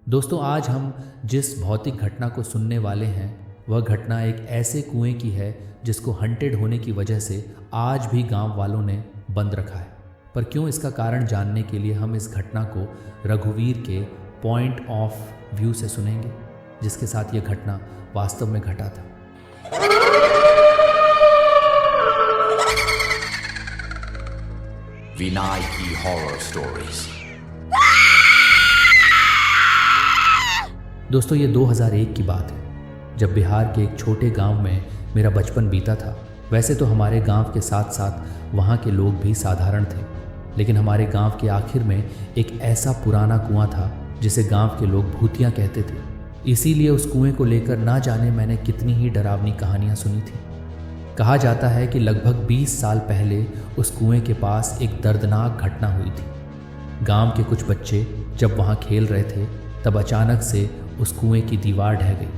दोस्तों, आज हम जिस भौतिक घटना को सुनने वाले हैं वह घटना एक ऐसे कुएं की है जिसको हंटेड होने की वजह से आज भी गांव वालों ने बंद रखा है। पर क्यों, इसका कारण जानने के लिए हम इस घटना को रघुवीर के पॉइंट ऑफ व्यू से सुनेंगे, जिसके साथ यह घटना वास्तव में घटा था। Vinayaki horror stories. दोस्तों, ये 2001 की बात है, जब बिहार के एक छोटे गांव में मेरा बचपन बीता था। वैसे तो हमारे गांव के साथ साथ वहाँ के लोग भी साधारण थे, लेकिन हमारे गांव के आखिर में एक ऐसा पुराना कुआं था जिसे गांव के लोग भूतिया कहते थे। इसीलिए उस कुएं को लेकर ना जाने मैंने कितनी ही डरावनी कहानियाँ सुनी थी। कहा जाता है कि लगभग 20 साल पहले उस कुएं के पास एक दर्दनाक घटना हुई थी। गांव के कुछ बच्चे जब वहाँ खेल रहे थे, तब अचानक से उस कुएं की दीवार ढह गई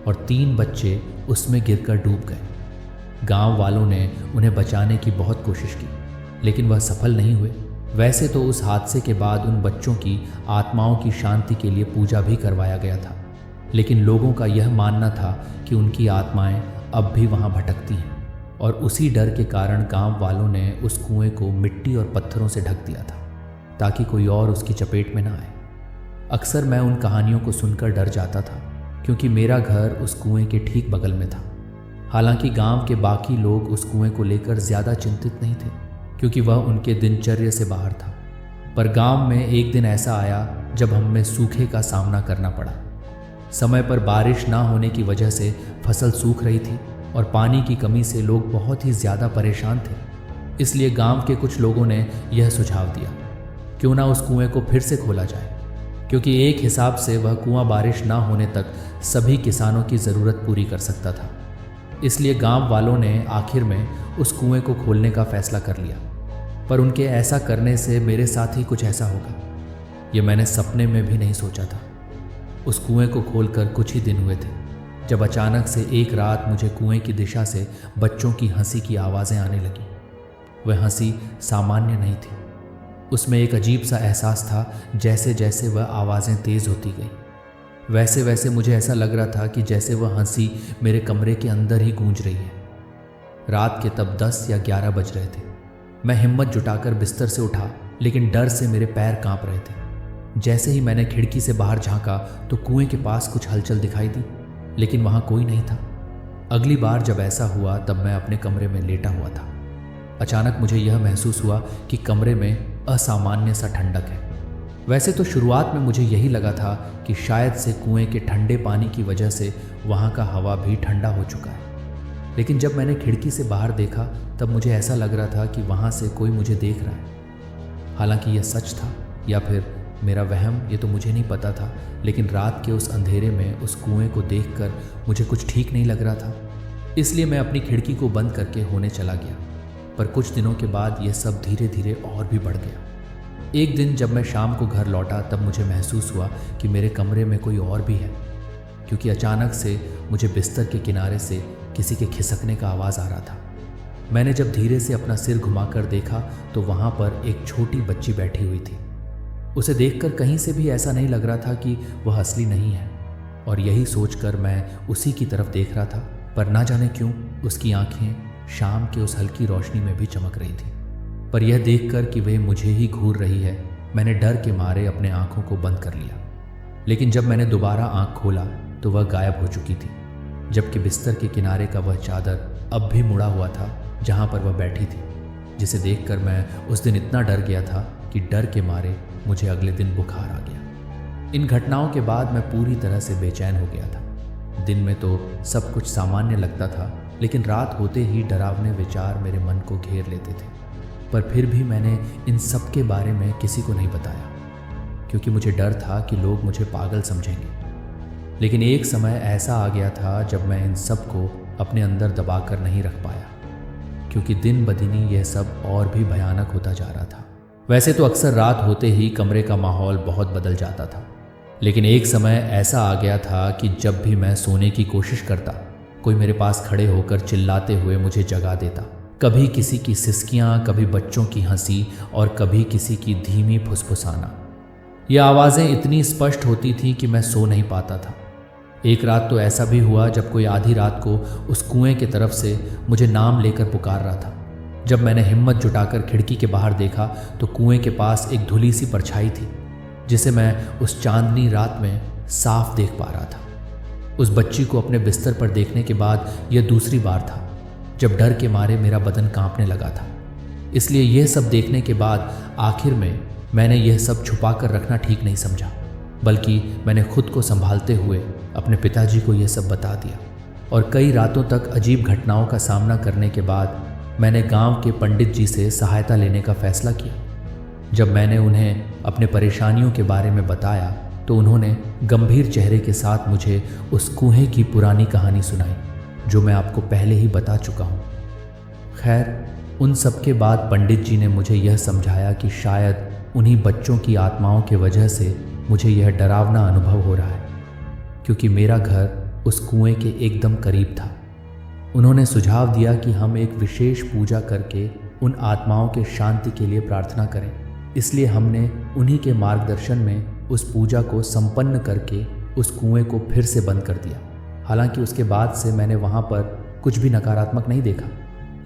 और 3 बच्चे उसमें गिरकर डूब गए। गांव वालों ने उन्हें बचाने की बहुत कोशिश की, लेकिन वह सफल नहीं हुए। वैसे तो उस हादसे के बाद उन बच्चों की आत्माओं की शांति के लिए पूजा भी करवाया गया था, लेकिन लोगों का यह मानना था कि उनकी आत्माएं अब भी वहां भटकती हैं, और उसी डर के कारण गांव वालों ने उस कुएं को मिट्टी और पत्थरों से ढक दिया था ताकि कोई और उसकी चपेट में ना आए। अक्सर मैं उन कहानियों को सुनकर डर जाता था, क्योंकि मेरा घर उस कुएं के ठीक बगल में था। हालांकि गांव के बाकी लोग उस कुएं को लेकर ज़्यादा चिंतित नहीं थे, क्योंकि वह उनके दिनचर्या से बाहर था। पर गांव में एक दिन ऐसा आया जब हमें सूखे का सामना करना पड़ा। समय पर बारिश ना होने की वजह से फसल सूख रही थी और पानी की कमी से लोग बहुत ही ज़्यादा परेशान थे। इसलिए गांव के कुछ लोगों ने यह सुझाव दिया, क्यों ना उस कुएं को फिर से खोला जाए, क्योंकि एक हिसाब से वह कुआं बारिश ना होने तक सभी किसानों की ज़रूरत पूरी कर सकता था। इसलिए गांव वालों ने आखिर में उस कुएं को खोलने का फैसला कर लिया। पर उनके ऐसा करने से मेरे साथ ही कुछ ऐसा होगा, यह मैंने सपने में भी नहीं सोचा था। उस कुएं को खोलकर कुछ ही दिन हुए थे जब अचानक से एक रात मुझे कुएं की दिशा से बच्चों की हंसी की आवाज़ें आने लगीं। वह हंसी सामान्य नहीं थी, उसमें एक अजीब सा एहसास था। जैसे जैसे वह आवाज़ें तेज़ होती गई, वैसे वैसे मुझे ऐसा लग रहा था कि जैसे वह हंसी मेरे कमरे के अंदर ही गूंज रही है। रात के तब 10 या 11 बज रहे थे। मैं हिम्मत जुटाकर बिस्तर से उठा, लेकिन डर से मेरे पैर कांप रहे थे। जैसे ही मैंने खिड़की से बाहर झांका तो कुएं के पास कुछ हलचल दिखाई दी, लेकिन वहाँ कोई नहीं था। अगली बार जब ऐसा हुआ तब मैं अपने कमरे में लेटा हुआ था। अचानक मुझे यह महसूस हुआ कि कमरे में असामान्य सा ठंडक है। वैसे तो शुरुआत में मुझे यही लगा था कि शायद से कुएं के ठंडे पानी की वजह से वहाँ का हवा भी ठंडा हो चुका है, लेकिन जब मैंने खिड़की से बाहर देखा तब मुझे ऐसा लग रहा था कि वहाँ से कोई मुझे देख रहा है। हालांकि यह सच था या फिर मेरा वहम, ये तो मुझे नहीं पता था, लेकिन रात के उस अंधेरे में उस कुएं को देखकर मुझे कुछ ठीक नहीं लग रहा था। इसलिए मैं अपनी खिड़की को बंद करके होने चला गया। पर कुछ दिनों के बाद यह सब धीरे धीरे और भी बढ़ गया। एक दिन जब मैं शाम को घर लौटा तब मुझे महसूस हुआ कि मेरे कमरे में कोई और भी है, क्योंकि अचानक से मुझे बिस्तर के किनारे से किसी के खिसकने का आवाज़ आ रहा था। मैंने जब धीरे से अपना सिर घुमाकर देखा तो वहाँ पर एक छोटी बच्ची बैठी हुई थी। उसे देखकर कहीं से भी ऐसा नहीं लग रहा था कि वह असली नहीं है, और यही सोचकर मैं उसी की तरफ देख रहा था। पर ना जाने क्यों उसकी आंखें शाम के उस हल्की रोशनी में भी चमक रही थी। पर यह देखकर कि वह मुझे ही घूर रही है, मैंने डर के मारे अपने आंखों को बंद कर लिया। लेकिन जब मैंने दोबारा आंख खोला तो वह गायब हो चुकी थी, जबकि बिस्तर के किनारे का वह चादर अब भी मुड़ा हुआ था जहाँ पर वह बैठी थी, जिसे देखकर मैं उस दिन इतना डर गया था कि डर के मारे मुझे अगले दिन बुखार आ गया। इन घटनाओं के बाद मैं पूरी तरह से बेचैन हो गया था। दिन में तो सब कुछ सामान्य लगता था, लेकिन रात होते ही डरावने विचार मेरे मन को घेर लेते थे। पर फिर भी मैंने इन सब के बारे में किसी को नहीं बताया, क्योंकि मुझे डर था कि लोग मुझे पागल समझेंगे। लेकिन एक समय ऐसा आ गया था जब मैं इन सब को अपने अंदर दबा कर नहीं रख पाया, क्योंकि दिन बदिनी यह सब और भी भयानक होता जा रहा था। वैसे तो अक्सर रात होते ही कमरे का माहौल बहुत बदल जाता था, लेकिन एक समय ऐसा आ गया था कि जब भी मैं सोने की कोशिश करता, कोई मेरे पास खड़े होकर चिल्लाते हुए मुझे जगा देता। कभी किसी की सिसकियाँ, कभी बच्चों की हंसी और कभी किसी की धीमी फुसफुसाना। ये आवाज़ें इतनी स्पष्ट होती थीं कि मैं सो नहीं पाता था। एक रात तो ऐसा भी हुआ जब कोई आधी रात को उस कुएं की तरफ से मुझे नाम लेकर पुकार रहा था। जब मैंने हिम्मत जुटाकर खिड़की के बाहर देखा तो कुएं के पास एक धुली सी परछाई थी, जिसे मैं उस चांदनी रात में साफ देख पा रहा था। उस बच्ची को अपने बिस्तर पर देखने के बाद यह दूसरी बार था जब डर के मारे मेरा बदन कांपने लगा था। इसलिए यह सब देखने के बाद आखिर में मैंने यह सब छुपा कर रखना ठीक नहीं समझा, बल्कि मैंने खुद को संभालते हुए अपने पिताजी को यह सब बता दिया। और कई रातों तक अजीब घटनाओं का सामना करने के बाद मैंने गांव के पंडित जी से सहायता लेने का फैसला किया। जब मैंने उन्हें अपने परेशानियों के बारे में बताया तो उन्होंने गंभीर चेहरे के साथ मुझे उस कुएं की पुरानी कहानी सुनाई, जो मैं आपको पहले ही बता चुका हूँ। खैर, उन सब के बाद पंडित जी ने मुझे यह समझाया कि शायद उन्हीं बच्चों की आत्माओं की वजह से मुझे यह डरावना अनुभव हो रहा है, क्योंकि मेरा घर उस कुएं के एकदम करीब था। उन्होंने सुझाव दिया कि हम एक विशेष पूजा करके उन आत्माओं के शांति के लिए प्रार्थना करें। इसलिए हमने उन्हीं के मार्गदर्शन में उस पूजा को संपन्न करके उस कुएं को फिर से बंद कर दिया। हालांकि उसके बाद से मैंने वहाँ पर कुछ भी नकारात्मक नहीं देखा,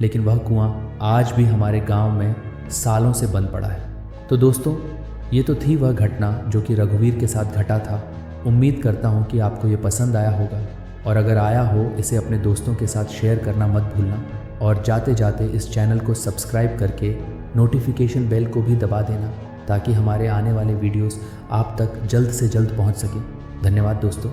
लेकिन वह कुआं आज भी हमारे गांव में सालों से बंद पड़ा है। तो दोस्तों, ये तो थी वह घटना जो कि रघुवीर के साथ घटा था। उम्मीद करता हूँ कि आपको ये पसंद आया होगा, और अगर आया हो इसे अपने दोस्तों के साथ शेयर करना मत भूलना, और जाते जाते इस चैनल को सब्सक्राइब करके नोटिफिकेशन बेल को भी दबा देना, ताकि हमारे आने वाले वीडियोस आप तक जल्द से जल्द पहुंच सकें। धन्यवाद दोस्तों।